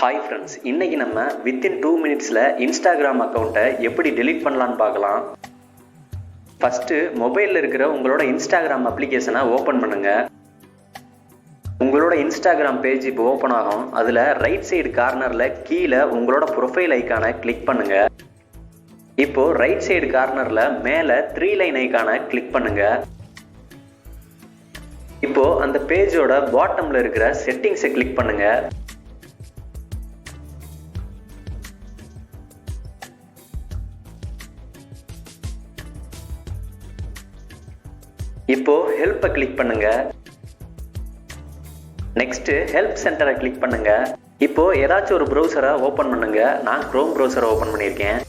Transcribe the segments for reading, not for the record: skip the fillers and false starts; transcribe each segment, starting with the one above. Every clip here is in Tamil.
ஹாய் ஃப்ரெண்ட்ஸ், இன்றைக்கி நம்ம வித்தின் 2 மினிட்ஸில் இன்ஸ்டாகிராம் அக்கௌண்ட்டை எப்படி டெலீட் பண்ணலான்னு பார்க்கலாம். ஃபஸ்ட்டு மொபைலில் இருக்கிற உங்களோட இன்ஸ்டாகிராம் அப்ளிகேஷனை ஓப்பன் பண்ணுங்கள். உங்களோட இன்ஸ்டாகிராம் பேஜ் இப்போ ஓப்பன் ஆகும். அதில் ரைட் சைடு கார்னரில் கீழே உங்களோட ப்ரொஃபைல் ஐக்கானை கிளிக் பண்ணுங்கள். இப்போது ரைட் சைடு கார்னரில் மேலே 3 லைன் ஐக்கானை கிளிக் பண்ணுங்கள். இப்போது அந்த பேஜோட பாட்டமில் இருக்கிற செட்டிங்ஸை கிளிக் பண்ணுங்கள். இப்போ ஹெல்ப்பை கிளிக் பண்ணுங்க. நெக்ஸ்ட் ஹெல்ப் சென்டரை கிளிக் பண்ணுங்க. இப்போ ஏதாச்சும் ஒரு ப்ரௌசரை ஓபன் பண்ணுங்க. நான் குரோம் ப்ரௌசரை ஓபன் பண்ணியிருக்கேன்.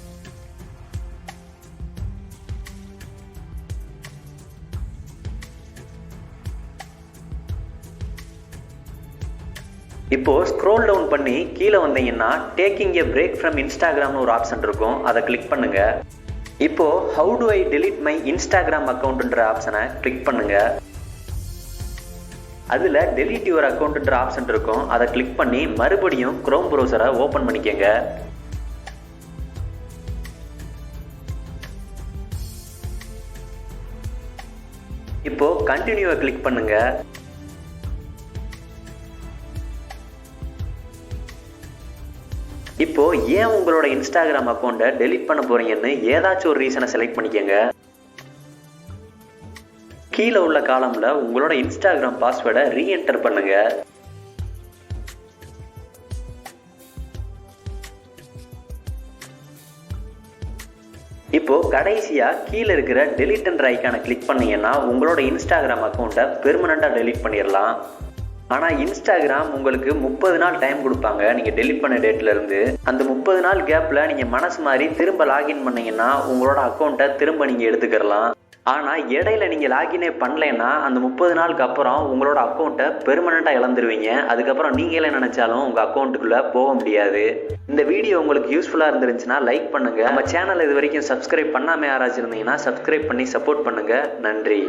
இப்போ ஸ்க்ரோல் டவுன் பண்ணி கீழே வந்தீங்கன்னா டேக்கிங் எ பிரேக் ஃப்ரம் இன்ஸ்டாகிராம்னு ஒரு ஆப்ஷன் இருக்கும். அதை கிளிக் பண்ணுங்க. இப்போ how do I delete my Instagram அக்கௌண்ட்ன்ற ஆப்ஷனை கிளிக் பண்ணுங்க. அதில் டெலீட் யுவர் அக்கௌண்ட்ன்ற ஆப்ஷன் இருக்கும். அதை கிளிக் பண்ணி மறுபடியும் குரோம் ப்ரௌசரை ஓப்பன் பண்ணிக்கங்க. இப்போ கண்டினியூவை கிளிக் பண்ணுங்க. இப்போ ஏன் உங்களோட இன்ஸ்டாகிராம் அக்கௌண்ட்டை டெலீட் பண்ண போறீங்கன்னு ஏதாச்சும் ஒரு ரீசனை செலக்ட் பண்ணிக்கங்க. கீழே உள்ள காலம்ல உங்களோட இன்ஸ்டாகிராம் பாஸ்வேர்டை ரீஎன்டர் பண்ணுங்க. இப்போ கடைசியா கீழே இருக்கிற டெலீட்ன்ற ஐக்கானை கிளிக் பண்ணீங்கன்னா உங்களோட இன்ஸ்டாகிராம் அக்கௌண்ட்டை பெர்மனண்டா டெலீட் பண்ணிடலாம். ஆனால் இன்ஸ்டாகிராம் உங்களுக்கு 30 நாள் டைம் கொடுப்பாங்க நீங்கள் டெலிட் பண்ண டேட்லேருந்து. அந்த 30 நாள் கேப்பில் நீங்கள் மனசு மாதிரி திரும்ப லாகின் பண்ணீங்கன்னா உங்களோட அக்கௌண்ட்டை திரும்ப நீங்கள் எடுத்துக்கிறலாம். ஆனால் இடையில நீங்கள் லாகினே பண்ணலைன்னா அந்த 30 நாளுக்கு அப்புறம் உங்களோட அக்கௌண்ட்டை பெர்மனெண்ட்டாக இழந்துருவீங்க. அதுக்கப்புறம் நீங்களே நினச்சாலும் உங்கள் அக்கௌண்ட்டுக்குள்ளே போக முடியாது. இந்த வீடியோ உங்களுக்கு யூஸ்ஃபுல்லாக இருந்துருந்துச்சுன்னா லைக் பண்ணுங்கள். நம்ம சேனலை இது வரைக்கும் சப்ஸ்கிரைப் பண்ணாமல் யாராச்சும் இருந்தீங்கன்னா சப்ஸ்கிரைப் பண்ணி சப்போர்ட் பண்ணுங்கள். நன்றி.